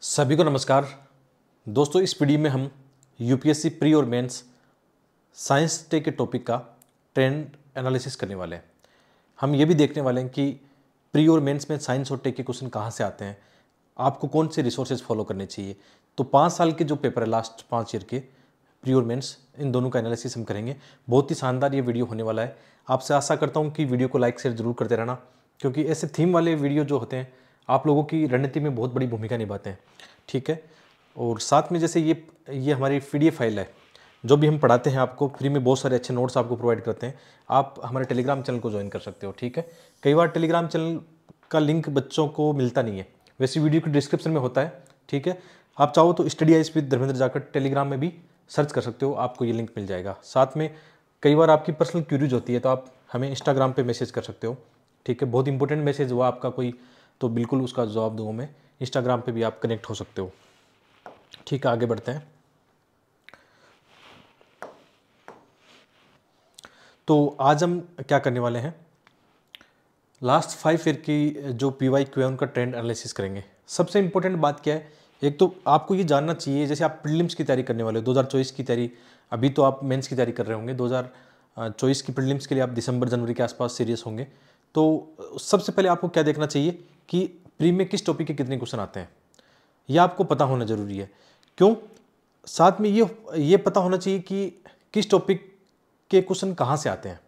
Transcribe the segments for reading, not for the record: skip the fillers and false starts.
सभी को नमस्कार दोस्तों। इस वीडियो में हम यूपीएससी प्री और मेंस साइंस टे के टॉपिक का ट्रेंड एनालिसिस करने वाले हैं। हम ये भी देखने वाले हैं कि प्री और मेंस में साइंस और टेक के क्वेश्चन कहाँ से आते हैं, आपको कौन से रिसोर्सेज फॉलो करने चाहिए। तो 5 साल के जो पेपर है, लास्ट 5 ईयर के प्री और मेंस, इन दोनों का एनालिसिस हम करेंगे। बहुत ही शानदार ये वीडियो होने वाला है। आपसे आशा करता हूँ कि वीडियो को लाइक शेयर जरूर करते रहना, क्योंकि ऐसे थीम वाले वीडियो जो होते हैं आप लोगों की रणनीति में बहुत बड़ी भूमिका निभाते हैं। ठीक है। और साथ में जैसे ये हमारी पीडीएफ फाइल है, जो भी हम पढ़ाते हैं आपको फ्री में, बहुत सारे अच्छे नोट्स आपको प्रोवाइड करते हैं। आप हमारे टेलीग्राम चैनल को ज्वाइन कर सकते हो। ठीक है। कई बार टेलीग्राम चैनल का लिंक बच्चों को मिलता नहीं है, वैसे वीडियो के डिस्क्रिप्शन में होता है। ठीक है। आप चाहो तो स्टडी आइज विद धर्मेंद्र जाकर टेलीग्राम में भी सर्च कर सकते हो, आपको ये लिंक मिल जाएगा। साथ में कई बार आपकी पर्सनल क्यूरीज होती है तो आप हमें इंस्टाग्राम पे मैसेज कर सकते हो। ठीक है। बहुत इंपॉर्टेंट मैसेज हुआ आपका कोई तो बिल्कुल उसका जवाब दूंगा मैं। इंस्टाग्राम पे भी आप कनेक्ट हो सकते हो। ठीक है, आगे बढ़ते हैं। तो आज हम क्या करने वाले हैं, लास्ट 5 ईयर की जो PYQ है उनका ट्रेंड एनालिसिस करेंगे। सबसे इंपॉर्टेंट बात क्या है, एक तो आपको ये जानना चाहिए, जैसे आप प्रीलिम्स की तैयारी करने वाले हो 2024 की तैयारी, अभी तो आप मेंस की तैयारी कर रहे होंगे, 2024 की प्रीलिम्स के लिए आप दिसंबर जनवरी के आसपास सीरियस होंगे। तो सबसे पहले आपको क्या देखना चाहिए कि प्री में किस टॉपिक के कितने क्वेश्चन आते हैं, यह आपको पता होना जरूरी है। क्यों? साथ में ये पता होना चाहिए कि किस टॉपिक के क्वेश्चन कहाँ से आते हैं,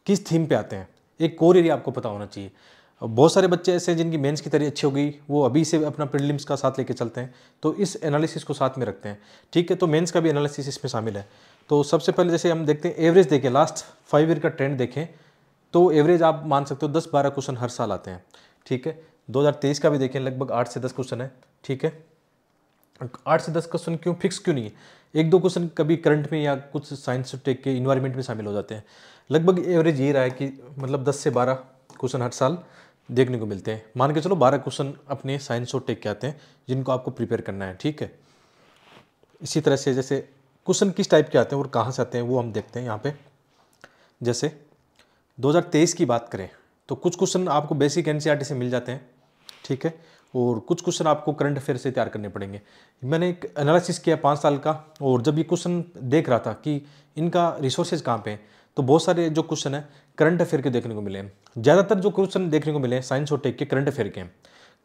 किस थीम पे आते हैं। एक कोर एरिया आपको पता होना चाहिए। बहुत सारे बच्चे ऐसे हैं जिनकी मेंस की तैयारी अच्छी हो गई, वो अभी से अपना प्रीलिम्स का साथ लेके चलते हैं, तो इस एनालिसिस को साथ में रखते हैं। ठीक है। तो मेंस का भी एनालिसिस इसमें शामिल है। तो सबसे पहले जैसे हम देखते हैं, एवरेज देखें, लास्ट 5 ईयर का ट्रेंड देखें तो एवरेज आप मान सकते हो 10-12 क्वेश्चन हर साल आते हैं। ठीक है। 2023 का भी देखें, लगभग 8 से 10 क्वेश्चन है। ठीक है। 8 से 10 क्वेश्चन क्यों, फिक्स क्यों नहीं है? 1-2 क्वेश्चन कभी करंट में या कुछ साइंस टेक के इन्वायरमेंट में शामिल हो जाते हैं। लगभग एवरेज ये रहा है कि मतलब 10 से 12 क्वेश्चन हर साल देखने को मिलते हैं। मान के चलो 12 क्वेश्चन अपने साइंस और टेक के आते हैं जिनको आपको प्रिपेयर करना है। ठीक है। इसी तरह से जैसे क्वेश्चन किस टाइप के आते हैं और कहाँ से आते हैं वो हम देखते हैं यहाँ पे। जैसे 2023 की बात करें तो कुछ क्वेश्चन आपको बेसिक एनसीईआरटी से मिल जाते हैं। ठीक है। और कुछ क्वेश्चन आपको करंट अफेयर से तैयार करने पड़ेंगे। मैंने एक एनालिसिस किया 5 साल का, और जब ये क्वेश्चन देख रहा था कि इनका रिसोर्सेज कहाँ पे हैं, तो बहुत सारे जो क्वेश्चन है करंट अफेयर के देखने को मिले हैं। ज़्यादातर जो क्वेश्चन देखने को मिले हैं साइंस और टेक के करंट अफेयर के हैं।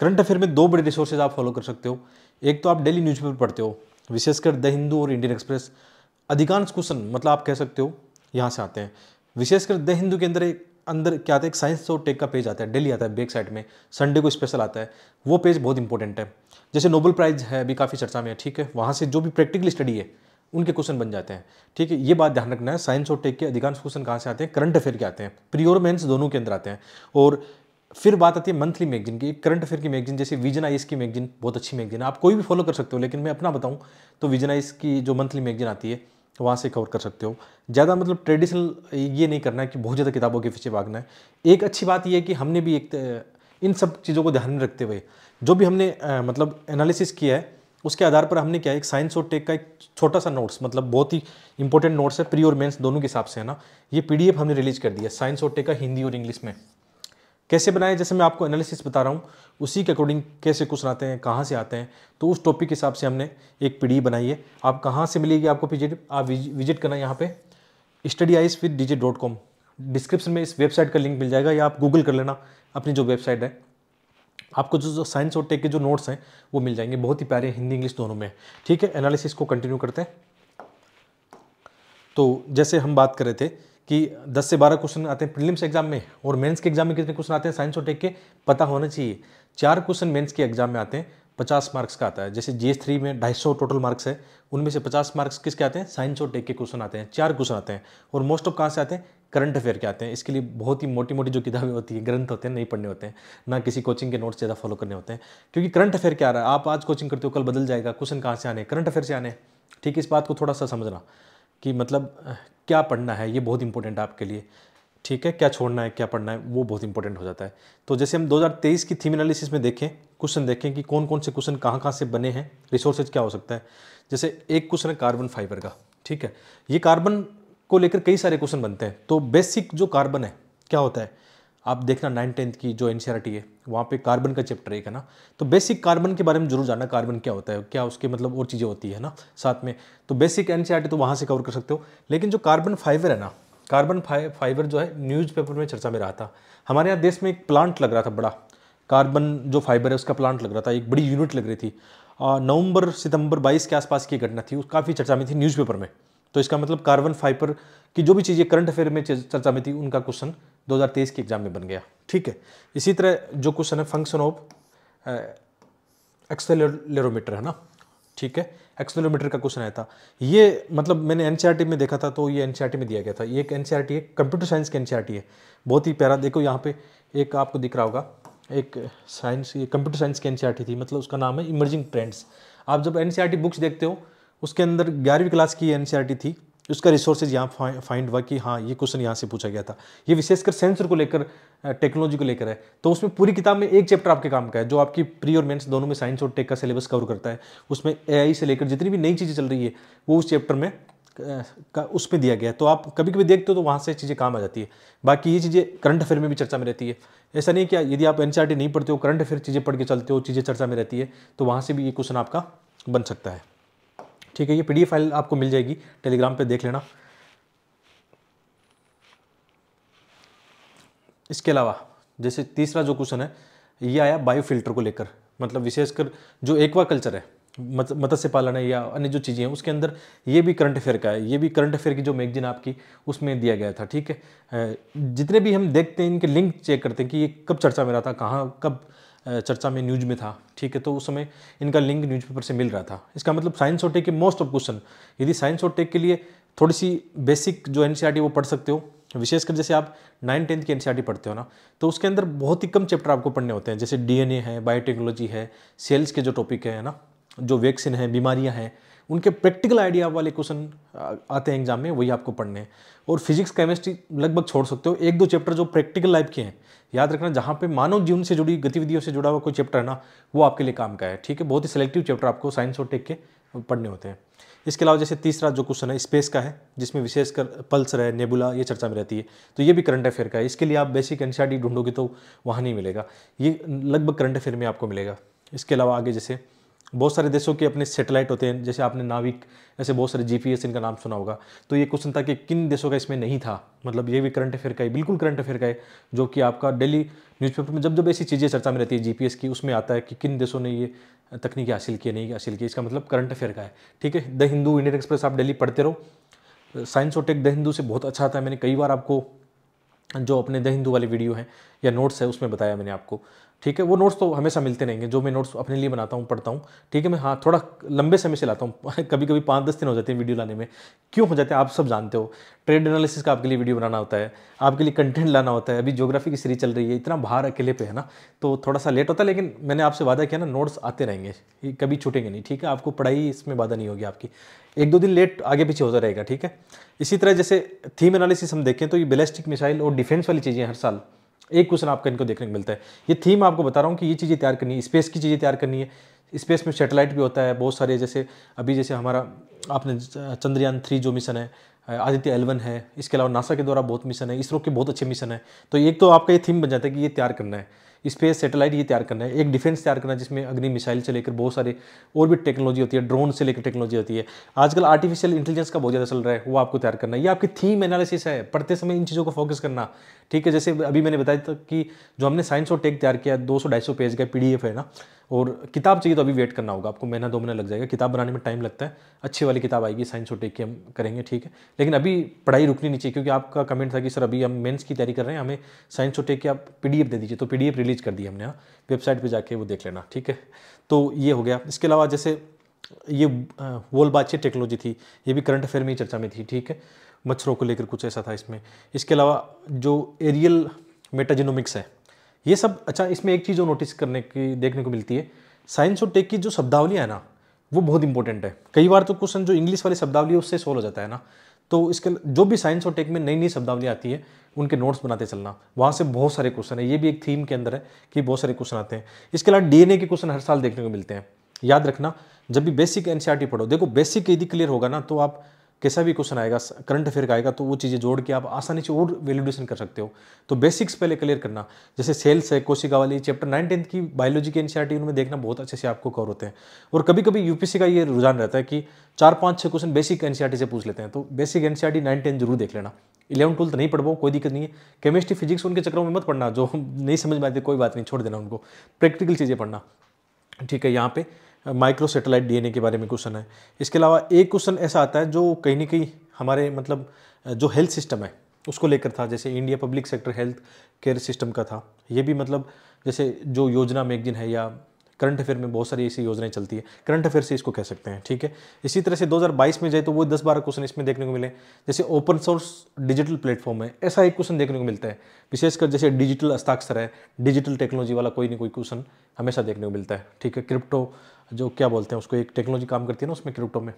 करंट अफेयर में 2 बड़े रिसोर्सेज आप फॉलो कर सकते हो। एक तो आप डेली न्यूज़पेपर पढ़ते हो, विशेषकर द हिंदू और इंडियन एक्सप्रेस। अधिकांश क्वेश्चन मतलब आप कह सकते हो यहाँ से आते हैं। विशेषकर द हिंदू के अंदर क्या आता है, एक साइंस और टेक का पेज आता है, डेली आता है बैक साइड में, संडे को स्पेशल आता है। वो पेज बहुत इंपॉर्टेंट है। जैसे नोबेल प्राइज है, अभी काफ़ी चर्चा में है। ठीक है। वहाँ से जो भी प्रैक्टिकल स्टडी है उनके क्वेश्चन बन जाते हैं। ठीक है। ये बात ध्यान रखना है। साइंस और टेक के अधिकांश क्वेश्चन कहाँ से आते हैं, करंट अफेयर के आते हैं। प्री और मेंस दोनों के अंदर आते हैं। और फिर बात आती है मंथली मैगजीन की। करंट अफेयर की मैगजीन जैसे विजन आइज की मैगजीन बहुत अच्छी मैगजीन है, आप कोई भी फॉलो कर सकते हो, लेकिन मैं अपना बताऊँ तो विजन आइज की जो मंथली मैगजीन आती है वहाँ से कवर कर सकते हो। ज़्यादा मतलब ट्रेडिशनल ये नहीं करना है कि बहुत ज़्यादा किताबों के पीछे भागना है। एक अच्छी बात ये है कि हमने भी इन सब चीज़ों को ध्यान में रखते हुए जो भी हमने मतलब एनालिसिस किया है उसके आधार पर हमने क्या, एक साइंस और टेक का एक छोटा सा नोट्स, मतलब बहुत ही इंपॉर्टेंट नोट्स है, प्री और मेंस दोनों के हिसाब से है ना, ये PDF हमने रिलीज कर दिया साइंस और टेक का हिंदी और इंग्लिश में। कैसे बनाए, जैसे मैं आपको एनालिसिस बता रहा हूँ उसी के अकॉर्डिंग कैसे क्वेश्चन आते हैं, कहाँ से आते हैं, तो उस टॉपिक के हिसाब से हमने एक PDF बनाई है। आप कहाँ से मिलेगी आपको PDF, आप विजिट करना यहाँ पे studyiceWithDJ.com। डिस्क्रिप्शन में इस वेबसाइट का लिंक मिल जाएगा, या आप गूगल कर लेना अपनी जो वेबसाइट है, आपको जो साइंस और टेक के जो नोट्स हैं वो मिल जाएंगे। बहुत ही प्यारे, हिंदी इंग्लिश दोनों में। ठीक है। एनालिसिस को कंटिन्यू करते हैं। तो जैसे हम बात कर रहे थे कि 10 से 12 क्वेश्चन आते हैं प्रीलिम्स एग्जाम में, और मेंस के एग्जाम में कितने क्वेश्चन आते हैं साइंस और टेक के पता होना चाहिए। 4 क्वेश्चन मेंस के एग्जाम में आते हैं, 50 मार्क्स का आता है। जैसे GS3 में 250 टोटल मार्क्स है, उनमें से 50 मार्क्स किसके आते हैं, साइंस और टेक के क्वेश्चन आते हैं। 4 क्वेश्चन आते हैं, और मोस्ट ऑफ कहाँ से आते हैं, करंट अफेयर के आते हैं। इसके लिए बहुत ही मोटी मोटी जो किताबें होती है, ग्रंथ होते हैं, नहीं पढ़ने होते हैं, ना किसी कोचिंग के नोट्स ज़्यादा फॉलो करने होते हैं। क्योंकि करंट अफेयर क्या आ रहा है, आप आज कोचिंग करते हो, कल बदल जाएगा। क्वेश्चन कहाँ से आने, करंट अफेयर से आने। ठीक है। इस बात को थोड़ा सा समझना कि मतलब क्या पढ़ना है, ये बहुत इंपॉर्टेंट है आपके लिए। ठीक है। क्या छोड़ना है, क्या पढ़ना है, वो बहुत इंपॉर्टेंट हो जाता है। तो जैसे हम 2023 की थीम एनालिसिस में देखें, क्वेश्चन देखें कि कौन कौन से क्वेश्चन कहाँ कहाँ से बने हैं, रिसोर्सेज क्या हो सकता है। जैसे एक क्वेश्चन है कार्बन फाइबर का। ठीक है। ये कार्बन को लेकर कई सारे क्वेश्चन बनते हैं। तो बेसिक जो कार्बन है क्या होता है, आप देखना 9th-10th की जो एनसीईआरटी है वहाँ पे कार्बन का चैप्टर एक है ना, तो बेसिक कार्बन के बारे में जरूर जानना, कार्बन क्या होता है, क्या उसके मतलब और चीज़ें होती है ना साथ में, तो बेसिक एनसीईआरटी तो वहाँ से कवर कर सकते हो। लेकिन जो कार्बन फाइबर है ना, कार्बन फाइबर जो है न्यूज़पेपर में चर्चा में रहा था। हमारे यहाँ देश में एक प्लांट लग रहा था बड़ा, कार्बन जो फाइबर है उसका प्लांट लग रहा था, एक बड़ी यूनिट लग रही थी। नवंबर सितंबर 22 के आसपास की घटना थी, काफ़ी चर्चा में थी न्यूज़पेपर में। तो इसका मतलब कार्बन फाइबर की जो भी चीज़ें करंट अफेयर में चर्चा में थी उनका क्वेश्चन 2023 के एग्जाम में बन गया। ठीक है, इसी तरह जो क्वेश्चन है फंक्शन ऑफ एक्सेलेरोमीटर है ना, ठीक है, एक्सेलेरोमीटर का क्वेश्चन आया था। ये मतलब मैंने एनसीईआरटी में देखा था, तो ये एनसीईआरटी में दिया गया था। ये एक एनसीईआरटी है, कंप्यूटर साइंस की एनसीईआरटी है, बहुत ही प्यारा। देखो यहाँ पे एक आपको दिख रहा होगा, एक साइंस, ये कंप्यूटर साइंस की एनसीईआरटी थी, मतलब उसका नाम है इमर्जिंग ट्रेंड्स। आप जब एनसीईआरटी बुक्स देखते हो उसके अंदर 11वीं क्लास की एनसीईआरटी थी, उसका रिसोर्सेज यहाँ फाइंड हुआ कि हाँ ये क्वेश्चन यहाँ से पूछा गया था। ये विशेषकर सेंसर को लेकर, टेक्नोलॉजी को लेकर है। तो उसमें पूरी किताब में एक चैप्टर आपके काम का है जो आपकी प्री और मेंस दोनों में साइंस और टेक का सिलेबस कवर करता है। उसमें एआई से लेकर जितनी भी नई चीज़ें चल रही है वो उस चैप्टर में उसमें दिया गया है। तो आप कभी कभी देखते हो तो वहाँ से चीज़ें काम आ जाती है। बाकी ये चीज़ें करंट अफेयर में भी चर्चा में रहती है। ऐसा नहीं कि यदि आप एनसीईआरटी नहीं पढ़ते हो, करंट अफेयर चीज़ें पढ़ के चलते हो, चीज़ें चर्चा में रहती है, तो वहाँ से भी ये क्वेश्चन आपका बन सकता है। ठीक है, ये पीडीएफ फाइल आपको मिल जाएगी, टेलीग्राम पे देख लेना। इसके अलावा जैसे तीसरा जो क्वेश्चन है ये आया बायोफिल्टर को लेकर, मतलब विशेषकर जो एक्वा कल्चर है, मत्स्य पालन है या अन्य जो चीज़ें हैं उसके अंदर ये भी करंट अफेयर का है। ये भी करंट अफेयर की जो मैगजीन आपकी उसमें दिया गया था। ठीक है, जितने भी हम देखते हैं इनके लिंक चेक करते हैं कि ये कब चर्चा में रहा था, कहाँ कब चर्चा में न्यूज में था। ठीक है, तो उस समय इनका लिंक न्यूज़पेपर से मिल रहा था। इसका मतलब साइंस और टेक के मोस्ट ऑफ क्वेश्चन, यदि साइंस और टेक के लिए थोड़ी सी बेसिक जो एनसीईआरटी वो पढ़ सकते हो, विशेषकर जैसे आप 9th-10th की एनसीईआरटी पढ़ते हो ना, तो उसके अंदर बहुत ही कम चैप्टर आपको पढ़ने होते हैं। जैसे डीएनए है, बायोटेक्नोलॉजी है, सेल्स के जो टॉपिक है ना, जो वैक्सीन है, बीमारियां हैं, उनके प्रैक्टिकल आइडिया वाले क्वेश्चन आते हैं एग्जाम में, वही आपको पढ़ने हैं। और फिजिक्स केमिस्ट्री लगभग छोड़ सकते हो, एक दो चैप्टर जो प्रैक्टिकल लाइफ के हैं याद रखना, जहाँ पे मानव जीवन से जुड़ी गतिविधियों से जुड़ा हुआ कोई चैप्टर है ना, वो आपके लिए काम का है। ठीक है, बहुत ही सिलेक्टिव चैप्टर आपको साइंस और टेक के पढ़ने होते हैं। इसके अलावा जैसे तीसरा जो क्वेश्चन है स्पेस का है, जिसमें विशेषकर पल्सर है, नेबुला, ये चर्चा में रहती है, तो ये भी करंट अफेयर का है। इसके लिए आप बेसिक एनसीईआरटी ढूंढोगे तो वहाँ नहीं मिलेगा, ये लगभग करंट अफेयर में आपको मिलेगा। इसके अलावा आगे जैसे बहुत सारे देशों के अपने सैटेलाइट होते हैं, जैसे आपने नाविक, ऐसे बहुत सारे जीपीएस इनका नाम सुना होगा, तो ये क्वेश्चन था कि किन देशों का इसमें नहीं था, मतलब ये भी करंट अफेयर का है, बिल्कुल करंट अफेयर का है, जो कि आपका डेली न्यूज़पेपर में जब जब ऐसी चीज़ें चर्चा में रहती है जीपीएस की, उसमें आता है कि किन देशों ने ये तकनीकी हासिल की, नहीं हासिल की। इसका मतलब करंट अफेयर का है। ठीक है, द हिंदू, इंडियन एक्सप्रेस आप डेली पढ़ते रहो। साइंस और टेक द हिंदू से बहुत अच्छा आता है, मैंने कई बार आपको जो अपने द हिंदू वाली वीडियो है या नोट्स है उसमें बताया मैंने आपको। ठीक है, वो नोट्स तो हमेशा मिलते रहेंगे, जो मैं नोट्स अपने लिए बनाता हूँ, पढ़ता हूँ। ठीक है, मैं हाँ थोड़ा लंबे समय से लाता हूँ कभी कभी 5-10 दिन हो जाते हैं वीडियो लाने में। क्यों हो जाते हैं आप सब जानते हो, ट्रेड एनालिसिस का आपके लिए वीडियो बनाना होता है, आपके लिए कंटेंट लाना होता है, अभी ज्योग्राफी की सीरीज चल रही है, इतना भार अकेले पे है ना, तो थोड़ा सा लेट होता है। लेकिन मैंने आपसे वादा किया ना, नोट्स आते रहेंगे, ये कभी छूटेंगे नहीं। ठीक है, आपको पढ़ाई इसमें बाधा नहीं होगी आपकी, 1-2 दिन लेट आगे पीछे होता रहेगा। ठीक है, इसी तरह जैसे थीम एनालिसिस हम देखें तो ये बैलिस्टिक मिसाइल और डिफेंस वाली चीज़ें हर साल एक क्वेश्चन आपका इनको देखने को मिलता है। ये थीम आपको बता रहा हूँ कि ये चीज़ें तैयार करनी है, स्पेस की चीज़ें तैयार करनी है। स्पेस में सैटेलाइट भी होता है बहुत सारे, जैसे अभी जैसे हमारा आपने चंद्रयान 3 जो मिशन है, आदित्य L1 है, इसके अलावा नासा के द्वारा बहुत मिशन है, इसरो के बहुत अच्छे मिशन है। तो एक तो आपका ये थीम बन जाता है कि ये तैयार करना है, स्पेस सैटेलाइट ये तैयार करना है, एक डिफेंस तैयार करना है जिसमें अग्नि मिसाइल से लेकर बहुत सारे और भी टेक्नोलॉजी होती है, ड्रोन से लेकर टेक्नोलॉजी होती है, आजकल आर्टिफिशियल इंटेलिजेंस का बहुत ज़्यादा चल रहा है, वो आपको तैयार करना है। ये आपकी थीम एनालिसिस है, पढ़ते समय इन चीज़ों को फोकस करना। ठीक है, जैसे अभी मैंने बताया था कि जो हमने साइंस और टेक तैयार किया 200-250 पेज का PDF है ना, और किताब चाहिए तो अभी वेट करना होगा आपको, महीना 2 महीना लग जाएगा, किताब बनाने में टाइम लगता है। अच्छी वाली किताब आएगी साइंस और टेक की, हम करेंगे। ठीक है, लेकिन अभी पढ़ाई रुकनी नहीं चाहिए, क्योंकि आपका कमेंट था कि सर अभी हम मेंस की तैयारी कर रहे हैं, हमें साइंस और टेक की आप PDF दे दीजिए, तो PDF रिलीज कर दी हमने, वेबसाइट पर जाके वो देख लेना। ठीक है, तो ये हो गया। इसके अलावा जैसे ये वोलबाची टेक्नोलॉजी थी, ये भी करंट अफेयर में ही चर्चा में थी। ठीक है, मच्छरों को लेकर कुछ ऐसा था इसमें। इसके अलावा जो एरियल मेटाजिनोमिक्स है, ये सब अच्छा। इसमें एक चीज़ जो नोटिस करने की देखने को मिलती है, साइंस और टेक की जो शब्दावलियाँ है ना, वो बहुत इंपॉर्टेंट है। कई बार तो क्वेश्चन जो इंग्लिश वाली शब्दावली है उससे सोल्व हो जाता है ना, तो इसके जो भी साइंस और टेक में नई नई शब्दावलियाँ आती है उनके नोट्स बनाते चलना, वहाँ से बहुत सारे क्वेश्चन है। ये भी एक थीम के अंदर है कि बहुत सारे क्वेश्चन आते हैं। इसके अलावा DNA के क्वेश्चन हर साल देखने को मिलते हैं। याद रखना, जब भी बेसिक एनसीईआरटी पढ़ो, देखो बेसिक यदि क्लियर होगा ना तो आप कैसा भी क्वेश्चन आएगा करंट अफेयर का आएगा तो वो चीज़ें जोड़ के आप आसानी से और वैलिडेशन कर सकते हो। तो बेसिक्स पहले क्लियर करना, जैसे सेल्स है, कोशिका वाली चैप्टर 9 10 की बायोलॉजी के एनसीईआरटी उनमें देखना बहुत अच्छे से आपको कवर होते हैं। और कभी कभी यूपीएससी का ये रुझान रहता है कि 4 5 6 क्वेश्चन बेसिक एनसीईआरटी से पूछ लेते हैं, तो बेसिक एनसीईआरटी 9 10 जरूर देख लेना। 11 12 नहीं पढ़वाओ कोई दिक्कत नहीं है, केमिस्ट्री फिजिक्स उनके चक्रों में मत पढ़ना, जो नहीं समझ में आती कोई बात नहीं, छोड़ देना उनको, प्रैक्टिकल चीज़ें पढ़ना। ठीक है, यहाँ पे माइक्रो सैटेलाइट डीएनए के बारे में क्वेश्चन है। इसके अलावा एक क्वेश्चन ऐसा आता है जो कहीं ना कहीं हमारे मतलब जो हेल्थ सिस्टम है उसको लेकर था, जैसे India public sector health care system का था। ये भी मतलब जैसे जो योजना मैगजीन है या करंट अफेयर में बहुत सारी ऐसी योजनाएं चलती है, करंट अफेयर से इसको कह सकते हैं। ठीक है, इसी तरह से 2022 में जाए तो वो 10-12 क्वेश्चन इसमें देखने को मिले। जैसे ओपन सोर्स डिजिटल प्लेटफॉर्म है, ऐसा एक क्वेश्चन देखने को मिलता है, विशेषकर जैसे डिजिटल हस्ताक्षर है, डिजिटल टेक्नोलॉजी वाला कोई ना कोई क्वेश्चन हमेशा देखने को मिलता है। ठीक है, क्रिप्टो जो क्या बोलते हैं उसको, एक टेक्नोलॉजी काम करती है ना उसमें, क्रिप्टो में।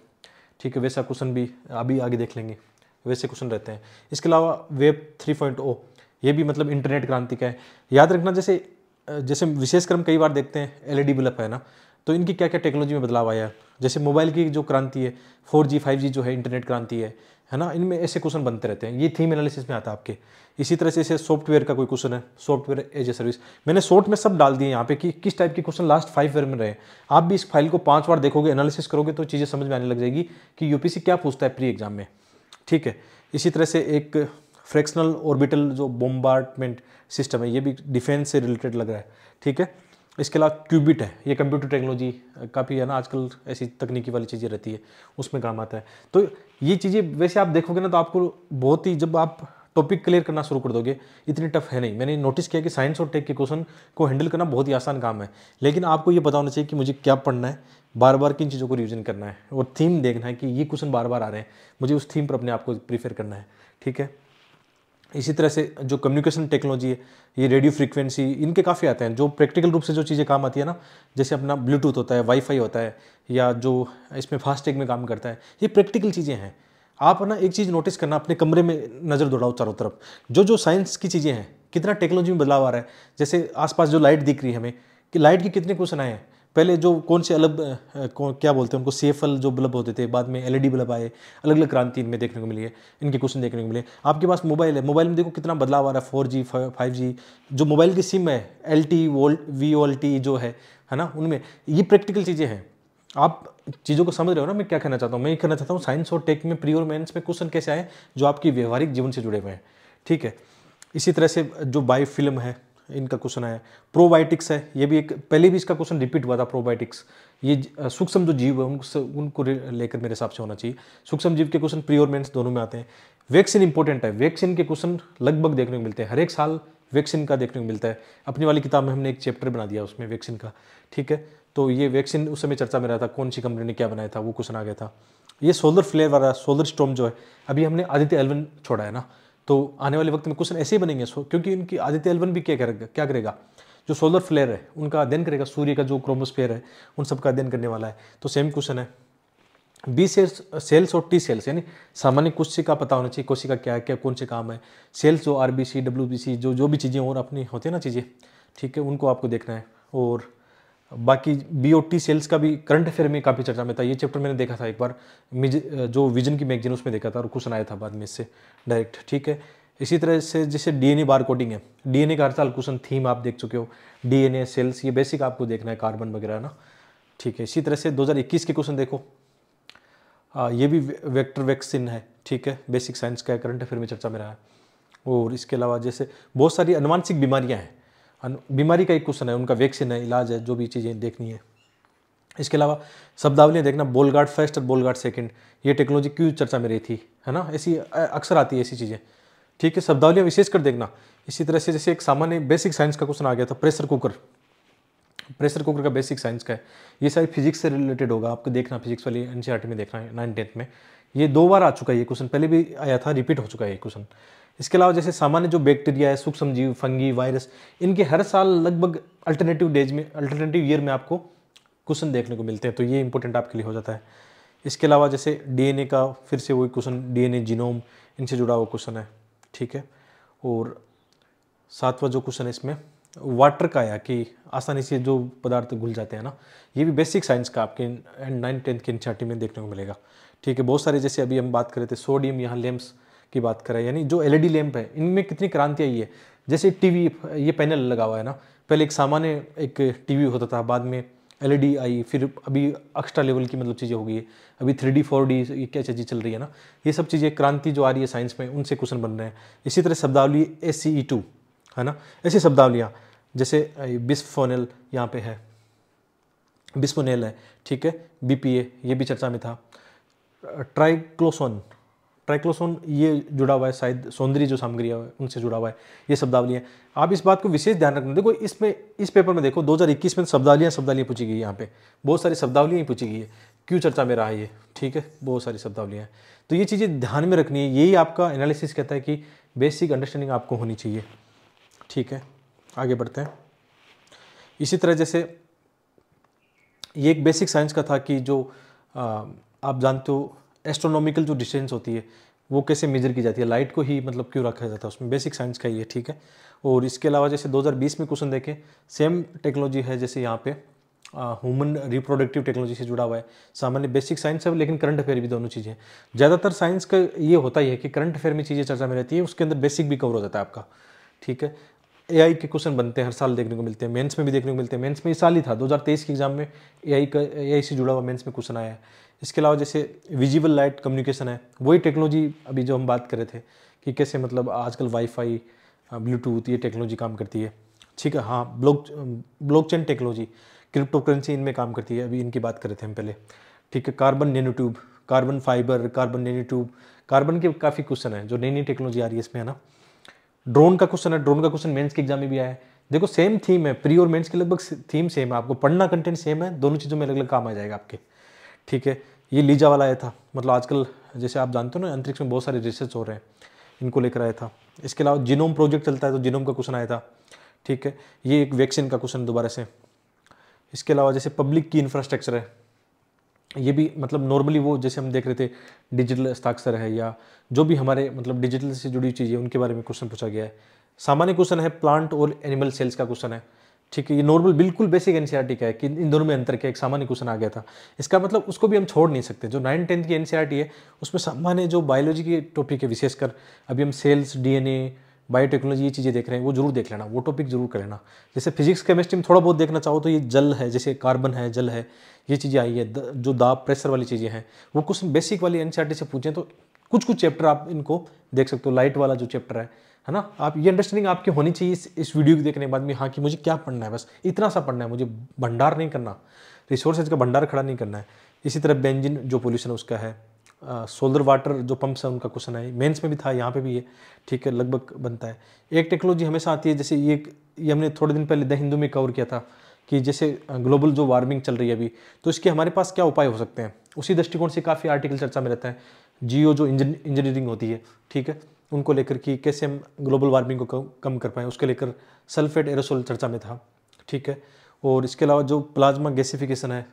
ठीक है, वैसा क्वेश्चन भी अभी आगे देख लेंगे, वैसे क्वेश्चन रहते हैं। इसके अलावा वेब 3.0 ये भी मतलब इंटरनेट क्रांति का है। याद रखना, जैसे विशेषकर हम कई बार देखते हैं एलईडी बल्ब है ना, तो इनकी क्या क्या टेक्नोलॉजी में बदलाव आया है। जैसे मोबाइल की जो क्रांति है, 4G 5G जो है इंटरनेट क्रांति है ना, इनमें ऐसे क्वेश्चन बनते रहते हैं, ये थीम एनालिसिस में आता है आपके। इसी तरह से जैसे सॉफ्टवेयर का कोई क्वेश्चन है, सॉफ्टवेयर एज ए सर्विस, मैंने शॉर्ट में सब डाल दिए यहाँ पे कि किस टाइप के क्वेश्चन लास्ट 5 ईयर में रहे। आप भी इस फाइल को 5 बार देखोगे, एनालिसिस करोगे तो चीज़ें समझ में आने लग जाएगी कि यूपीएससी क्या पूछता है प्री एग्जाम में। ठीक है, इसी तरह से एक फ्रैक्शनल ऑर्बिटल जो बोम्बार्डमेंट सिस्टम है, ये भी डिफेंस से रिलेटेड लग रहा है। ठीक है, इसके अलावा क्यूबिट है, ये कंप्यूटर टेक्नोलॉजी काफ़ी है ना, आजकल ऐसी तकनीकी वाली चीज़ें रहती है उसमें काम आता है। तो ये चीज़ें वैसे आप देखोगे ना तो आपको बहुत ही, जब आप टॉपिक क्लियर करना शुरू कर दोगे, इतनी टफ है नहीं। मैंने नोटिस किया कि साइंस और टेक के क्वेश्चन को हैंडल करना बहुत ही आसान काम है, लेकिन आपको ये पता होना चाहिए कि मुझे क्या पढ़ना है, बार बार किन चीज़ों को रिविजन करना है, और थीम देखना है कि ये क्वेश्चन बार बार आ रहे हैं, मुझे उस थीम पर अपने आप को प्रीफर करना है। ठीक है, इसी तरह से जो कम्युनिकेशन टेक्नोलॉजी है, ये रेडियो फ्रीक्वेंसी, इनके काफ़ी आते हैं जो प्रैक्टिकल रूप से जो चीज़ें काम आती है ना, जैसे अपना ब्लूटूथ होता है, वाईफाई होता है, या जो इसमें फास्टैग में काम करता है, ये प्रैक्टिकल चीज़ें हैं। आप ना एक चीज़ नोटिस करना, अपने कमरे में नज़र दौड़ाओ चारों तरफ, जो साइंस की चीज़ें हैं, कितना टेक्नोलॉजी में बदलाव आ रहा है। जैसे आसपास जो लाइट दिख रही है हमें, कि लाइट के कितने क्वेश्चन आए हैं। पहले जो कौन से अलग क्या बोलते हैं उनको, सीएफएल जो बल्ब होते थे, बाद में एलईडी बल्ब आए, अलग अलग क्रांति इनमें देखने को मिली है, इनके क्वेश्चन देखने को मिले। आपके पास मोबाइल है, मोबाइल में देखो कितना बदलाव आ रहा है, 4G 5G, जो मोबाइल की सिम है, LTE VoLTE जो है ना, उनमें ये प्रैक्टिकल चीज़ें हैं। आप चीज़ों को समझ रहे हो ना, मैं क्या कहना चाहता हूँ। मैं ये कहना चाहता हूँ साइंस और टेक में प्री और मेंस में क्वेश्चन कैसे आए जो आपकी व्यवहारिक जीवन से जुड़े हुए हैं। ठीक है, इसी तरह से जो बायो फिल्म है, इनका क्वेश्चन है। प्रोबायोटिक्स है, ये भी एक, पहले भी इसका क्वेश्चन रिपीट हुआ था। प्रोबायोटिक्स ये सूक्ष्म जो जीव है उनको लेकर मेरे हिसाब से होना चाहिए। सूक्ष्म जीव के क्वेश्चन प्री और मेंस दोनों में आते हैं। वैक्सीन इंपॉर्टेंट है, वैक्सीन के क्वेश्चन लगभग देखने को मिलते हैं, हर एक साल वैक्सीन का देखने को मिलता है। अपनी वाली किताब में हमने एक चैप्टर बना दिया उसमें वैक्सीन का। ठीक है, तो ये वैक्सीन उस समय चर्चा में रहा था, कौन सी कंपनी ने क्या बनाया था, वो क्वेश्चन आ गया था। ये सोलर फ्लेयर वाला सोलर स्टॉर्म जो है, अभी हमने आदित्य L1 छोड़ा है ना, तो आने वाले वक्त में क्वेश्चन ऐसे ही बनेंगे, क्योंकि इनकी आदित्य L1 भी क्या करेगा, जो सोलर फ्लेयर है उनका अध्ययन करेगा, सूर्य का जो क्रोमोस्फेयर है उन सब का अध्ययन करने वाला है। तो सेम क्वेश्चन है। बी सेल्स और टी सेल्स, यानी सामान्य कोशिका पता होना चाहिए, कोशिका क्या है, क्या कौन से काम है। सेल्स जो RBC WBC जो भी चीज़ें और अपनी होती है ना चीज़ें, ठीक है, उनको आपको देखना है। और बाकी बी और टी सेल्स का भी करंट अफेयर में काफ़ी चर्चा में था। ये चैप्टर मैंने देखा था एक बार, जो विजन की मैगजीन उसमें देखा था, और क्वेश्चन आया था बाद में इससे डायरेक्ट। ठीक है, इसी तरह से जैसे DNA बार कोडिंग है, DNA का हर साल क्वेश्चन थीम आप देख चुके हो, DNA सेल्स, ये बेसिक आपको देखना है, कार्बन वगैरह ना। ठीक है, इसी तरह से 2021 के क्वेश्चन देखो, ये भी वेक्टर वैक्सीन है। ठीक है, बेसिक साइंस का करंट अफेयर में चर्चा में रहा है। और इसके अलावा जैसे बहुत सारी अनुवांशिक बीमारियां हैं, बीमारी का एक क्वेश्चन है, उनका वैक्सीन है, इलाज है, जो भी चीज़ें देखनी है। इसके अलावा शब्दावलियाँ देखना, बोलगार्ड फर्स्ट और बोलगार्ड सेकंड, ये टेक्नोलॉजी क्यों चर्चा में रही थी, है ना, ऐसी अक्सर आती है ऐसी चीज़ें। ठीक है, शब्दावलियाँ विशेष कर देखना। इसी तरह से जैसे एक सामान्य बेसिक साइंस का क्वेश्चन आ गया था, प्रेशर कुकर का बेसिक साइंस का है, ये सारी फिजिक्स से रिलेटेड होगा, आपको देखना, फिजिक्स वाली एनसीईआरटी में देखना है 9 10 में। ये 2 बार आ चुका है, ये क्वेश्चन पहले भी आया था, रिपीट हो चुका है ये क्वेश्चन। इसके अलावा जैसे सामान्य जो बैक्टीरिया है, सूक्ष्म जीव, फंगी, वायरस, इनके हर साल लगभग अल्टरनेटिव ईयर में आपको क्वेश्चन देखने को मिलते हैं, तो ये इंपॉर्टेंट आपके लिए हो जाता है। इसके अलावा जैसे DNA का फिर से वही क्वेश्चन, DNA जीनोम, इनसे जुड़ा हुआ क्वेश्चन है। ठीक है, और 7वां जो क्वेश्चन है इसमें वाटर का आया कि आसानी से जो पदार्थ घुल जाते हैं ना, ये भी बेसिक साइंस का आपके 9th-10th के एनसीईआरटी में देखने को मिलेगा। ठीक है, बहुत सारे जैसे अभी हम बात कर रहे थे सोडियम यहाँ लैंप्स की बात करें, यानी जो एलईडी लैंप है इनमें कितनी क्रांति आई है। जैसे टीवी, ये पैनल लगा हुआ है ना, पहले एक सामान्य एक टीवी होता था, बाद में एलईडी आई, फिर अभी एक्स्ट्रा लेवल की मतलब चीज़ें हो गई है, अभी 3D 4D ये क्या चीज़ें चल रही है ना, ये सब चीज़ें क्रांति जो आ रही है साइंस में, उनसे क्वेश्चन बन रहे हैं। इसी तरह शब्दावली SCE2 है ना, ऐसी शब्दावलियाँ जैसे बिस्फोनेल यहाँ पे है, बिस्फोनेल है, ठीक है, BPA ये भी चर्चा में था। ट्राइक्लोसोन, ट्राइक्लोसोन ये जुड़ा हुआ है शायद सौंदर्य जो सामग्री है उनसे जुड़ा हुआ है, ये शब्दावली है। आप इस बात को विशेष ध्यान रखना। देखो इसमें, इस पेपर में देखो 2021 में शब्दावलियाँ पूछी गई है, यहाँ पे बहुत सारी शब्दावलियाँ ही पूछी गई है, क्यों चर्चा में रहा है ये, ठीक है, बहुत सारी शब्दावलियाँ हैं। तो ये चीज़ें ध्यान में रखनी है, यही आपका एनालिसिस कहता है कि बेसिक अंडरस्टैंडिंग आपको होनी चाहिए। ठीक है, आगे बढ़ते हैं। इसी तरह जैसे ये एक बेसिक साइंस का था कि जो आप जानते हो एस्ट्रोनॉमिकल जो डिस्टेंस होती है वो कैसे मेजर की जाती है, लाइट को ही मतलब क्यों रखा जाता है उसमें, बेसिक साइंस का ही है। ठीक है, और इसके अलावा जैसे 2020 में क्वेश्चन देखें, सेम टेक्नोलॉजी है, जैसे यहाँ पे ह्यूमन रिप्रोडक्टिव टेक्नोलॉजी से जुड़ा हुआ है, सामान्य बेसिक साइंस है लेकिन करंट अफेयर भी, दोनों चीज़ें। ज़्यादातर साइंस का ये होता ही है कि करंट अफेयर में चीज़ें चर्चा में रहती है, उसके अंदर बेसिक भी कवर हो जाता है आपका। ठीक है, AI के क्वेश्चन बनते हैं, हर साल देखने को मिलते हैं, मेंस में भी देखने को मिलते हैं। मेंस में इस साल ही था 2023 के एग्जाम में AI से जुड़ा हुआ मेंस में क्वेश्चन आया है। इसके अलावा जैसे विजिबल लाइट कम्युनिकेशन है, वही टेक्नोलॉजी अभी जो हम बात कर रहे थे कि कैसे मतलब आजकल वाईफाई, ब्लूटूथ, ये टेक्नोलॉजी काम करती है। ठीक है, हाँ, ब्लॉकचेन टेक्नोलॉजी, क्रिप्टो करेंसी इनमें काम करती है, अभी इनकी बात कर रहे थे हम पहले। ठीक है, carbon nano tube, carbon fibre, carbon nano tube, carbon के काफ़ी क्वेश्चन है जो नई नई टेक्नोलॉजी आ रही है इसमें, है ना। ड्रोन का क्वेश्चन है, ड्रोन का क्वेश्चन मेंस के एग्जाम में भी आया है। देखो सेम थीम है, प्री और मेंस की लगभग थीम सेम है, आपको पढ़ना कंटेंट सेम है, दोनों चीज़ों में अलग अलग काम आ जाएगा आपके। ठीक है, ये लीजा वाला आया था, मतलब आजकल जैसे आप जानते हो ना अंतरिक्ष में बहुत सारे रिसर्च हो रहे हैं, इनको लेकर आया था। इसके अलावा जीनोम प्रोजेक्ट चलता है तो जीनोम का क्वेश्चन आया था। ठीक है, ये एक वैक्सीन का क्वेश्चन दोबारा से। इसके अलावा जैसे पब्लिक की इंफ्रास्ट्रक्चर है, ये भी मतलब नॉर्मली वो जैसे हम देख रहे थे डिजिटल हस्ताक्षर है या जो भी हमारे मतलब डिजिटल से जुड़ी चीज़ें उनके बारे में क्वेश्चन पूछा गया है। सामान्य क्वेश्चन है प्लांट और एनिमल सेल्स का क्वेश्चन है। ठीक है, ये नॉर्मल बिल्कुल बेसिक एनसीईआरटी का है कि इन दोनों में अंतर क्या, एक सामान्य क्वेश्चन आ गया था। इसका मतलब उसको भी हम छोड़ नहीं सकते। जो 9th-10th की एनसीईआरटी है उसमें सामान्य जो बायोलॉजी के टॉपिक है, विशेषकर अभी हम सेल्स, DNA, बायोटेक्नोलॉजी ये चीज़ें देख रहे हैं, वो जरूर देख लेना, वो टॉपिक जरूर कर लेना। जैसे फिजिक्स केमिस्ट्री में थोड़ा बहुत देखना चाहो तो ये जल है, जैसे कार्बन है, जल है, ये चीज़ें आई है, जो दाब प्रेशर वाली चीज़ें हैं वो क्वेश्चन बेसिक वाली एनसीईआरटी से पूछें तो कुछ कुछ चैप्टर आप इनको देख सकते हो। लाइट वाला जो चैप्टर है ना, आप ये अंडरस्टैंडिंग आपकी होनी चाहिए इस वीडियो को देखने के बाद में, हाँ कि मुझे क्या पढ़ना है, बस इतना सा पढ़ना है, मुझे भंडार नहीं करना, रिसोर्सेज का भंडार खड़ा नहीं करना है। इसी तरह बेंजीन जो पोल्यूशन उसका है, सोलर वाटर जो पंप्स है उनका क्वेश्चन है, मेंस में भी था, यहाँ पे भी है। ठीक है, लगभग बनता है। एक टेक्नोलॉजी हमेशा आती है, जैसे ये हमने थोड़े दिन पहले द हिंदू में कवर किया था कि जैसे ग्लोबल जो वार्मिंग चल रही है अभी, तो इसके हमारे पास क्या उपाय हो सकते हैं, उसी दृष्टिकोण से काफ़ी आर्टिकल चर्चा में रहता है। जियो जो इंजीनियरिंग होती है, ठीक है, उनको लेकर कि कैसे हम ग्लोबल वार्मिंग को कम कर पाएँ, उसके लेकर सल्फेट एरोसोल चर्चा में था। ठीक है, और इसके अलावा जो प्लाज्मा गैसिफिकेशन है,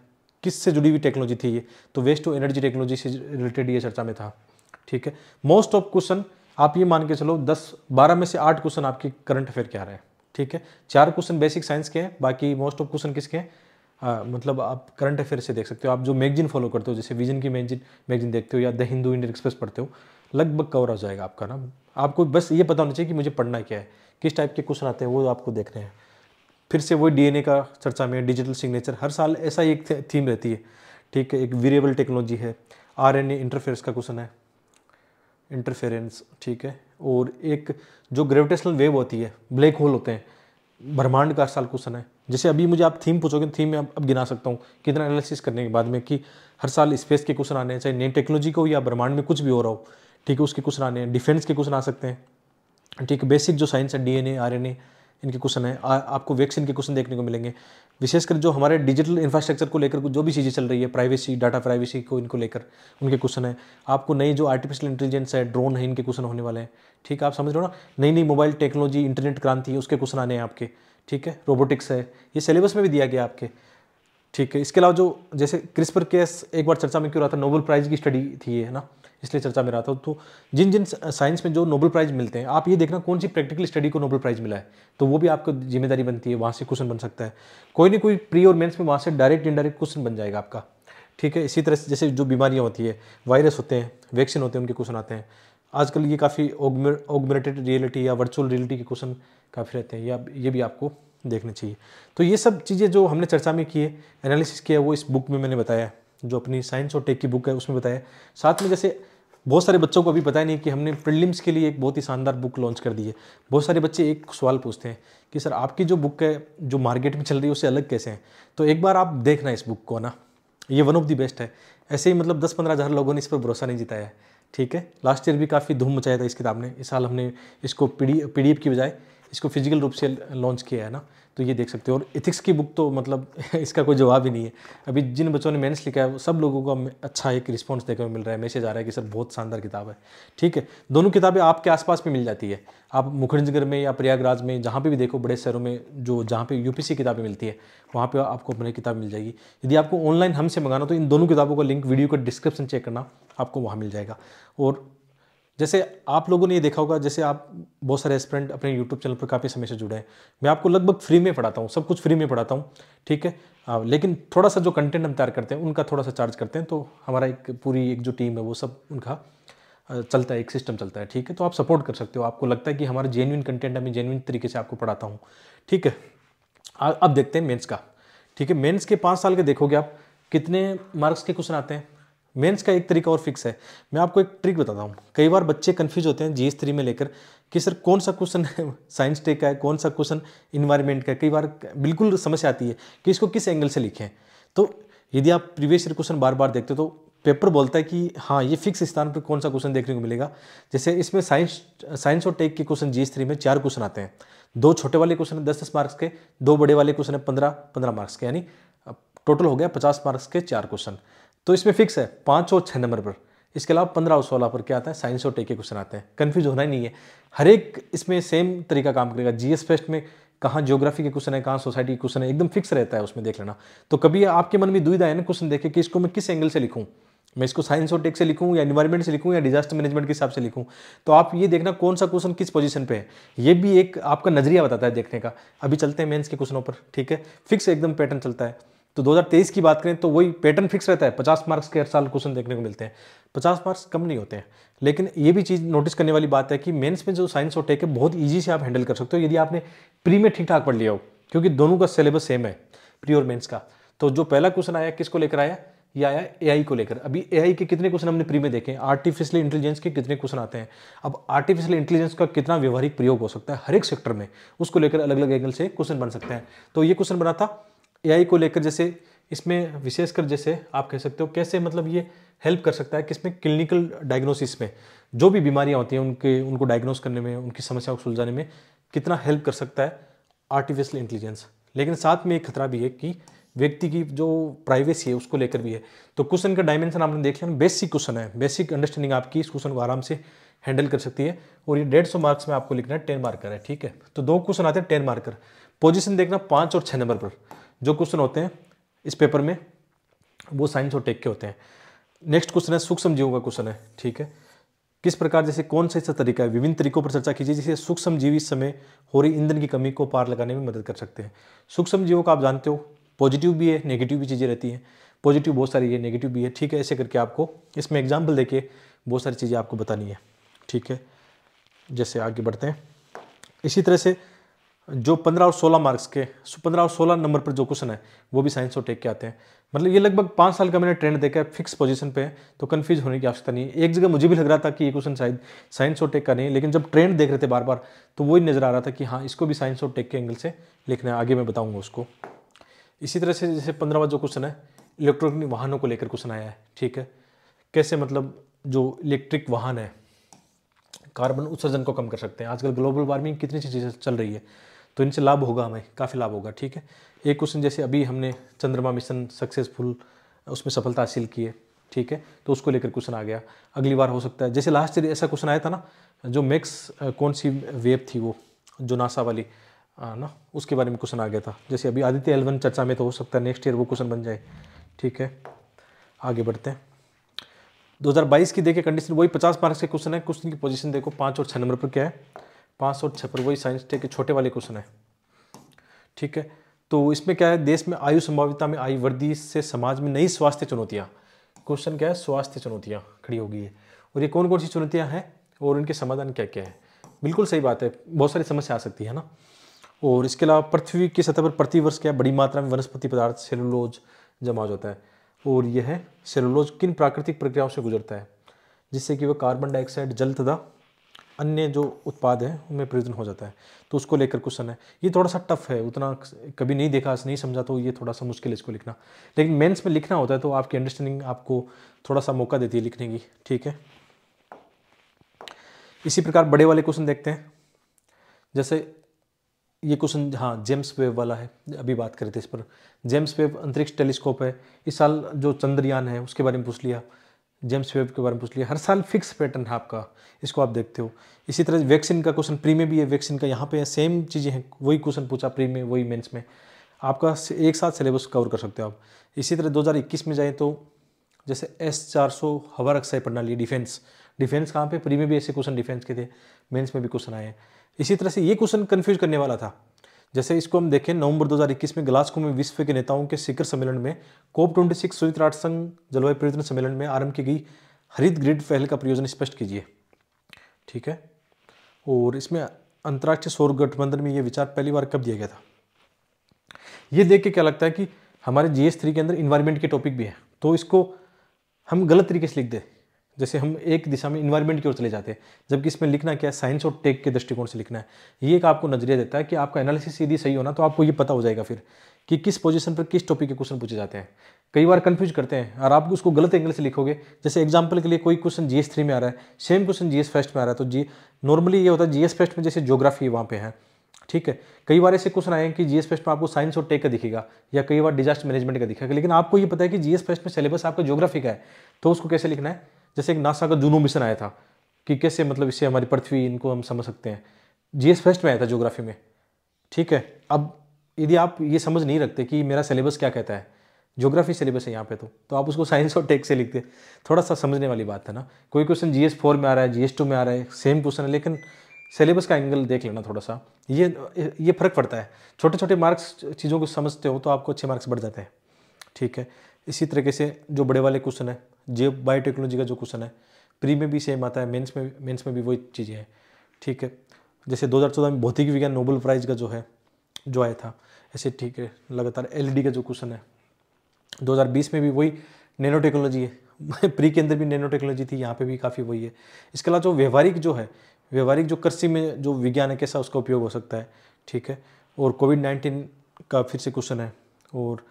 किससे जुड़ी हुई टेक्नोलॉजी थी ये, तो वेस्ट टू एनर्जी टेक्नोलॉजी से रिलेटेड ये चर्चा में था। ठीक है, मोस्ट ऑफ क्वेश्चन आप ये मान के चलो 10-12 में से 8 क्वेश्चन आपके करंट अफेयर के आ रहे हैं। ठीक है, 4 क्वेश्चन बेसिक साइंस के हैं, बाकी मोस्ट ऑफ क्वेश्चन किसके हैं, मतलब आप करंट अफेयर से देख सकते हो। आप जो मैगजीन फॉलो करते हो, जैसे विजन की मैगजीन देखते हो या द हिंदू, इंडियन एक्सप्रेस पढ़ते हो, लगभग कवर हो जाएगा आपका ना। आपको बस ये पता होना चाहिए कि मुझे पढ़ना क्या है, किस टाइप के क्वेश्चन आते हैं वो आपको देखने हैं। फिर से वही DNA का चर्चा में, डिजिटल सिग्नेचर, हर साल ऐसा ही एक थीम रहती है। ठीक है, एक वेरिएबल टेक्नोलॉजी है, RNA इंटरफेरेंस का क्वेश्चन है, इंटरफेरेंस। ठीक है, और एक जो ग्रेविटेशनल वेव होती है, ब्लैक होल होते हैं, ब्रह्मांड का हर साल क्वेश्चन है। जैसे अभी मुझे आप थीम पूछोगे, थीम में अब गिना सकता हूँ कितना एनालिसिस करने के बाद में कि हर साल स्पेस के क्वेश्चन आने हैं, चाहे नई टेक्नोलॉजी को या ब्रह्मांड में कुछ भी हो रहा हो। ठीक है, उसके क्वेश्चन आने हैं, डिफेंस के क्वेश्चन आ सकते हैं। ठीक है, बेसिक जो साइंस है, DNA, RNA, इनके क्वेश्चन है। आपको वैक्सीन के क्वेश्चन देखने को मिलेंगे, विशेषकर जो हमारे डिजिटल इंफ्रास्ट्रक्चर को लेकर जो भी चीज़ें चल रही है, प्राइवेसी, डाटा प्राइवेसी को इनको लेकर उनके क्वेश्चन है। आपको नई जो आर्टिफिशियल इंटेलिजेंस है, ड्रोन है, इनके क्वेश्चन होने वाले हैं। ठीक है, आप समझ रहे हो ना, नई नई मोबाइल टेक्नोलॉजी, इंटरनेट क्रांति है, उसके क्वेश्चन आने हैं आपके। ठीक है, रोबोटिक्स है, ये सिलेबस में भी दिया गया आपके। ठीक है, इसके अलावा जो जैसे क्रिस्पर केस एक बार चर्चा में क्यों रहा था, नोबेल प्राइज की स्टडी थी है ना, इसलिए चर्चा में रहा था। तो जिन जिन साइंस में जो नोबेल प्राइज़ मिलते हैं, आप ये देखना कौन सी प्रैक्टिकल स्टडी को नोबेल प्राइज़ मिला है, तो वो भी आपको जिम्मेदारी बनती है, वहाँ से क्वेश्चन बन सकता है। कोई ना कोई प्री और मेंस में वहाँ से डायरेक्ट इनडायरेक्ट क्वेश्चन बन जाएगा आपका, ठीक है। इसी तरह से जैसे जो बीमारियाँ होती है, वायरस होते हैं, वैक्सीन होते हैं, उनके क्वेश्चन आते हैं। आजकल ये काफ़ी ऑगमेंटेड रियलिटी या वर्चुअल रियलिटी के क्वेश्चन काफ़ी रहते हैं, या ये भी आपको देखने चाहिए। तो ये सब चीज़ें जो हमने चर्चा में की है, एनालिसिस किया है, वो इस बुक में मैंने बताया, जो अपनी साइंस और टेक की बुक है उसमें बताया। साथ में जैसे बहुत सारे बच्चों को अभी पता ही नहीं कि हमने प्रीलिम्स के लिए एक बहुत ही शानदार बुक लॉन्च कर दी है। बहुत सारे बच्चे एक सवाल पूछते हैं कि सर आपकी जो बुक है जो मार्केट में चल रही है उससे अलग कैसे है। तो एक बार आप देखना इस बुक को ना, ये वन ऑफ द बेस्ट है। ऐसे ही मतलब 10-15 हज़ार लोगों ने इस पर भरोसा नहीं जिताया है, ठीक है। लास्ट ईयर भी काफ़ी धूम मचाया था इस किताब ने। इस साल हमने इसको PDF की बजाय इसको फिजिकल रूप से लॉन्च किया है ना, तो ये देख सकते हो। और एथिक्स की बुक तो मतलब इसका कोई जवाब ही नहीं है। अभी जिन बच्चों ने मेंस लिखा है वो सब लोगों को अच्छा एक रिस्पांस देखने को मिल रहा है, मैसेज आ रहा है कि सर बहुत शानदार किताब है, ठीक है। दोनों किताबें आपके आसपास में मिल जाती है। आप मुखर्जीनगर में या प्रयागराज में जहाँ पे भी देखो, बड़े शहरों में जो जहाँ पे UPC किताबें मिलती है, वहाँ पे आपको अपनी किताब मिल जाएगी। यदि आपको ऑनलाइन हमसे मंगाना तो इन दोनों किताबों का लिंक वीडियो का डिस्क्रिप्शन चेक करना, आपको वहाँ मिल जाएगा। और जैसे आप लोगों ने ये देखा होगा, जैसे आप बहुत सारे एस्पिरेंट अपने यूट्यूब चैनल पर काफ़ी समय से जुड़े हैं। मैं आपको लगभग फ्री में पढ़ाता हूँ, सब कुछ फ्री में पढ़ाता हूँ, ठीक है। लेकिन थोड़ा सा जो कंटेंट हम तैयार करते हैं उनका थोड़ा सा चार्ज करते हैं। तो हमारा एक पूरी एक जो टीम है वो सब उनका चलता है, एक सिस्टम चलता है, ठीक है। तो आप सपोर्ट कर सकते हो, आपको लगता है कि हमारा जेन्युइन कंटेंट है, मैं जेन्युइन तरीके से आपको पढ़ाता हूँ, ठीक है। अब देखते हैं मेंस का, ठीक है। मेंस के 5 साल के देखोगे आप कितने मार्क्स के क्वेश्चन आते हैं। मेंस का एक तरीका और फिक्स है। मैं आपको एक ट्रिक बताता हूँ। कई बार बच्चे कंफ्यूज होते हैं GS 3 में लेकर कि सर कौन सा क्वेश्चन साइंस टेक का है, कौन सा क्वेश्चन इन्वायरमेंट का है। कई बार बिल्कुल समस्या आती है कि इसको किस एंगल से लिखें। तो यदि आप प्रीवियस ईयर क्वेश्चन बार बार देखते हो तो पेपर बोलता है कि हाँ ये फिक्स स्थान पर कौन सा क्वेश्चन देखने को मिलेगा। जैसे इसमें साइंस और टेक के क्वेश्चन GS 3 में 4 क्वेश्चन आते हैं। 2 छोटे वाले क्वेश्चन है 10-10 मार्क्स के, 2 बड़े वाले क्वेश्चन है 15-15 मार्क्स के, यानी टोटल हो गया 50 मार्क्स के 4 क्वेश्चन। तो इसमें फिक्स है 5 और 6 नंबर पर। इसके अलावा 15 और 16 पर क्या आता है, साइंस और टेक के क्वेश्चन आते हैं। कन्फ्यूज होना ही नहीं है, हर एक इसमें सेम तरीका काम करेगा। GS फेस्ट में कहाँ ज्योग्राफी के क्वेश्चन है, कहाँ सोसाइटी के क्वेश्चन है, एकदम फिक्स रहता है, उसमें देख लेना। तो कभी आपके मन में दुविधा है ना क्वेश्चन देखे कि इसको मैं किस एंगल से लिखूँ, मैं इसको साइंस और टेक से लिखूँ या एनवायरमेंट से लिखूँ या डिजास्टर मैनेजमेंट के हिसाब से लिखूँ, तो आप ये देखना कौन सा क्वेश्चन किस पोजीशन पे है। ये भी एक आपका नजरिया बताता है देखने का। अभी चलते हैं मेंस के क्वेश्चनों पर, ठीक है। फिक्स एकदम पैटर्न चलता है। तो 2023 की बात करें तो वही पैटर्न फिक्स रहता है। 50 मार्क्स के हर साल क्वेश्चन देखने को मिलते हैं। 50 मार्क्स कम नहीं होते हैं। लेकिन ये भी चीज़ नोटिस करने वाली बात है कि मेंस में जो साइंस और टेक है बहुत ईजी से आप हैंडल कर सकते हो यदि आपने प्री में ठीक ठाक पढ़ लिया हो, क्योंकि दोनों का सिलेबस सेम है, प्री और मेंस का। तो जो पहला क्वेश्चन आया किसको लेकर आया, ये आया AI को लेकर। अभी AI के कितने क्वेश्चन हमने प्री में देखे, आर्टिफिशियल इंटेलिजेंस के कितने क्वेश्चन आते हैं। अब आर्टिफिशियल इंटेलिजेंस का कितना व्यवहारिक प्रयोग हो सकता है हर एक सेक्टर में, उसको लेकर अलग अलग एंगल से क्वेश्चन बन सकते हैं। तो ये क्वेश्चन बना था AI को लेकर। जैसे इसमें विशेषकर जैसे आप कह सकते हो कैसे मतलब ये हेल्प कर सकता है कि इसमें क्लिनिकल डायग्नोसिस में जो भी बीमारियां होती हैं उनको डायग्नोस करने में, उनकी समस्याओं को सुलझाने में कितना हेल्प कर सकता है आर्टिफिशियल इंटेलिजेंस। लेकिन साथ में एक खतरा भी है कि व्यक्ति की जो प्राइवेसी है उसको लेकर भी है। तो क्वेश्चन का डायमेंशन आपने देख लिया, बेसिक क्वेश्चन है, बेसिक अंडरस्टैंडिंग आपकी इस क्वेश्चन को आराम से हैंडल कर सकती है। और ये 150 मार्क्स में आपको लिखना है, 10 मार्कर है, ठीक है। तो 2 क्वेश्चन आते हैं 10 मार्कर। पोजीशन देखना 5 और 6 नंबर पर जो क्वेश्चन होते हैं इस पेपर में वो साइंस और टेक के होते हैं। नेक्स्ट क्वेश्चन है सूक्ष्म जीवों का क्वेश्चन है, ठीक है। किस प्रकार, जैसे कौन सा तरीका है, विभिन्न तरीकों पर चर्चा कीजिए जिससे सूक्ष्म जीव इस समय हो रही ईंधन की कमी को पार लगाने में मदद कर सकते हैं। सूक्ष्म जीवों का आप जानते हो पॉजिटिव भी है, नेगेटिव भी चीज़ें रहती हैं। पॉजिटिव बहुत सारी है, नेगेटिव भी है, ठीक है। ऐसे करके आपको इसमें एग्जाम्पल देके बहुत सारी चीज़ें आपको बतानी है, ठीक है। जैसे आगे बढ़ते हैं, इसी तरह से जो 15 और 16 मार्क्स के 15 और 16 नंबर पर जो क्वेश्चन है वो भी साइंस और टेक के आते हैं। मतलब ये लगभग 5 साल का मैंने ट्रेंड देखा है, फिक्स पोजीशन पे है, तो कंफ्यूज होने की आवश्यकता नहीं है। एक जगह मुझे भी लग रहा था कि ये क्वेश्चन शायद साइंस और टेक का नहीं है, लेकिन जब ट्रेंड देख रहे थे बार बार तो वही नजर आ रहा था कि हाँ इसको भी साइंस और टेक के एंगल से लिखना है। आगे मैं बताऊँगा उसको। इसी तरह से जैसे 15वां जो क्वेश्चन है इलेक्ट्रॉनिक वाहनों को लेकर क्वेश्चन आया है, ठीक है। कैसे मतलब जो इलेक्ट्रिक वाहन है कार्बन उत्सर्जन को कम कर सकते हैं। आजकल ग्लोबल वार्मिंग कितनी चीज़ें चल रही है, तो इनसे लाभ होगा, हमें काफ़ी लाभ होगा, ठीक है। एक क्वेश्चन जैसे अभी हमने चंद्रमा मिशन सक्सेसफुल उसमें सफलता हासिल की है, ठीक है, तो उसको लेकर क्वेश्चन आ गया। अगली बार हो सकता है जैसे लास्ट ईयर ऐसा क्वेश्चन आया था ना, जो मैक्स कौन सी वेब थी वो जो नासा वाली ना, उसके बारे में क्वेश्चन आ गया था। जैसे अभी आदित्य L1 चर्चा में, तो हो सकता है नेक्स्ट ईयर वो क्वेश्चन बन जाए, ठीक है। आगे बढ़ते हैं। 2022 की देखिए कंडीशन, वही 50 मार्क्स के क्वेश्चन है। क्वेश्चन की पोजीशन देखो 5 और 6 नंबर पर क्या है, 5 और 6 पर वही साइंस टेक के छोटे वाले क्वेश्चन है, ठीक है। तो इसमें क्या है, देश में आयु संभाव्यता में आई वृद्धि से समाज में नई स्वास्थ्य चुनौतियाँ, क्वेश्चन क्या है, स्वास्थ्य चुनौतियाँ खड़ी हो गई है, और ये कौन कौन सी चुनौतियाँ हैं और इनके समाधान क्या क्या है। बिल्कुल सही बात है, बहुत सारी समस्या आ सकती है ना। और इसके अलावा पृथ्वी की सतह पर प्रतिवर्ष क्या बड़ी मात्रा में वनस्पति पदार्थ सेलुलोज जमा हो जाता है, और यह है सेलुलोज किन प्राकृतिक प्रक्रियाओं से गुजरता है जिससे कि वह कार्बन डाइऑक्साइड, जल तथा अन्य जो उत्पाद हैं उनमें परिवर्तन हो जाता है। तो उसको लेकर क्वेश्चन है, ये थोड़ा सा टफ है, उतना कभी नहीं देखा, नहीं समझा, तो ये थोड़ा सा मुश्किल है इसको लिखना। लेकिन मेंस में लिखना होता है तो आपकी अंडरस्टैंडिंग आपको थोड़ा सा मौका देती है लिखने की, ठीक है। इसी प्रकार बड़े वाले क्वेश्चन देखते हैं, जैसे ये क्वेश्चन, हाँ जेम्स वेब वाला है, अभी बात कर रहे थे इस पर। जेम्स वेब अंतरिक्ष टेलीस्कोप है, इस साल जो चंद्रयान है उसके बारे में पूछ लिया, जेम्स वेब के बारे में पूछ लिया। हर साल फिक्स पैटर्न है आपका, इसको आप देखते हो। इसी तरह वैक्सीन का क्वेश्चन प्री में भी है, वैक्सीन का यहाँ पे सेम चीज़ें हैं, वही क्वेश्चन पूछा प्री में वही मेंस में, आपका एक साथ सिलेबस कवर कर सकते हो आप। इसी तरह 2021 में जाए तो जैसे S400 हवा रक्षा प्रणाली, डिफेंस, डिफेंस कहाँ पे, प्री में भी ऐसे क्वेश्चन डिफेंस के थे, मेंस में भी क्वेश्चन आए हैं। इसी तरह से ये क्वेश्चन कंफ्यूज करने वाला था, जैसे इसको हम देखें, नवंबर 2021 में ग्लासगो में विश्व के नेताओं के शिखर सम्मेलन में COP26 संयुक्त राष्ट्र संघ जलवायु परिवर्तन सम्मेलन में आरंभ की गई हरित ग्रिड पहल का प्रयोजन स्पष्ट कीजिए, ठीक है। और इसमें अंतर्राष्ट्रीय सौर गठबंधन में ये विचार पहली बार कब दिया गया था। ये देख के क्या लगता है कि हमारे GS3 के अंदर इन्वायरमेंट के टॉपिक भी है, तो इसको हम गलत तरीके से लिख दे, जैसे हम एक दिशा में इन्वायरमेंट की ओर चले जाते हैं, जबकि इसमें लिखना क्या है, साइंस और टेक के दृष्टिकोण से लिखना है। ये एक आपको नजरिया देता है कि आपका एनालिसिस यदि सही होना तो आपको ये पता हो जाएगा फिर कि किस पोजीशन पर किस टॉपिक के क्वेश्चन पूछे जाते हैं। कई बार कंफ्यूज करते हैं और आप उसको गलत एंगल से लिखोगे, जैसे एग्जाम्पल के लिए कोई क्वेश्चन GS3 में आ रहा है, सेम क्वेश्चन GS फर्स्ट में आ रहा है, तो नॉर्मली ये होता है GS फर्स्ट में जैसे ज्योग्राफी वहाँ पे है, ठीक है। कई बार ऐसे क्वेश्चन आए हैं कि GS फर्स्ट में आपको साइंस और टेक का दिखेगा, या कई बार डिजास्टर मैनेजमेंट का दिखेगा, लेकिन आपको ये पता है कि GS फर्स्ट में सिलेबस आपका ज्योग्राफी का है, तो उसको कैसे लिखना है। जैसे एक नासा का जूनो मिशन आया था कि कैसे मतलब इससे हमारी पृथ्वी, इनको हम समझ सकते हैं, GS फर्स्ट में आया था ज्योग्राफी में, ठीक है। अब यदि आप ये समझ नहीं रखते कि मेरा सिलेबस क्या कहता है, ज्योग्राफी सिलेबस है यहाँ पे, तो आप उसको साइंस और टेक से लिखते, थोड़ा सा समझने वाली बात है ना। कोई क्वेश्चन GS4 में आ रहा है, GS2 में आ रहा है, सेम क्वेश्चन है, लेकिन सिलेबस का एंगल देख लेना थोड़ा सा, ये फर्क पड़ता है। छोटे छोटे मार्क्स चीज़ों को समझते हो तो आपको अच्छे मार्क्स बढ़ जाते हैं, ठीक है। इसी तरीके से जो बड़े वाले क्वेश्चन है, जो बायोटेक्नोलॉजी का जो क्वेश्चन है, प्री में भी सेम आता है, मेंस में भी वही चीज़ें हैं, ठीक है। जैसे 2014 में भौतिक विज्ञान नोबेल प्राइज़ का जो आया था, ऐसे ठीक है। लगातार LED का जो क्वेश्चन है 2020 में भी वही नैनो टेक्नोलॉजी है प्री के अंदर भी नैनो टेक्नोलॉजी थी, यहाँ पे भी काफ़ी वही है। इसके अलावा जो व्यवहारिक जो कृषि में जो विज्ञान है, कैसा उसका उपयोग हो सकता है, ठीक है। और कोविड-19 का फिर से क्वेश्चन है, और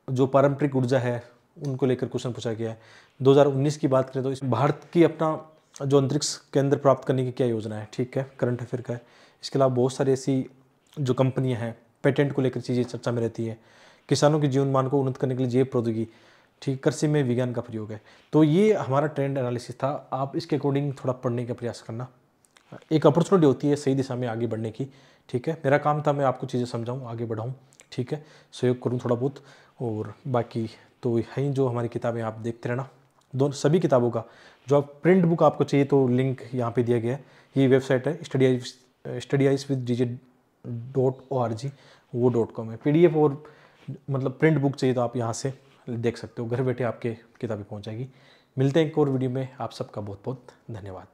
जो पारंपरिक ऊर्जा है उनको लेकर क्वेश्चन पूछा गया है। 2019 की बात करें तो इस भारत की अपना जो अंतरिक्ष केंद्र प्राप्त करने की क्या योजना है, ठीक है, करंट अफेयर का है। इसके अलावा बहुत सारी ऐसी जो कंपनियां हैं, पेटेंट को लेकर चीज़ें चर्चा में रहती है। किसानों के जीवन मान को उन्नत करने के लिए जैव प्रौद्योगिकी, ठीक, कृषि में विज्ञान का प्रयोग है। तो ये हमारा ट्रेंड एनालिसिस था, आप इसके अकॉर्डिंग थोड़ा पढ़ने का प्रयास करना, एक अपॉर्चुनिटी होती है सही दिशा में आगे बढ़ने की, ठीक है। मेरा काम था मैं आपको चीज़ें समझाऊँ, आगे बढ़ाऊँ, ठीक है, सहयोग करूँ थोड़ा बहुत। और बाकी तो है जो हमारी किताबें आप देखते रहना, दोनों सभी किताबों का जो आप प्रिंट बुक आपको चाहिए तो लिंक यहाँ पे दिया गया है। ये वेबसाइट है studieswithdg.org, वो .com है। PDF और मतलब प्रिंट बुक चाहिए तो आप यहाँ से देख सकते हो, घर बैठे आपके किताबें पहुँच जाएगी। मिलते हैं एक और वीडियो में, आप सबका बहुत बहुत धन्यवाद।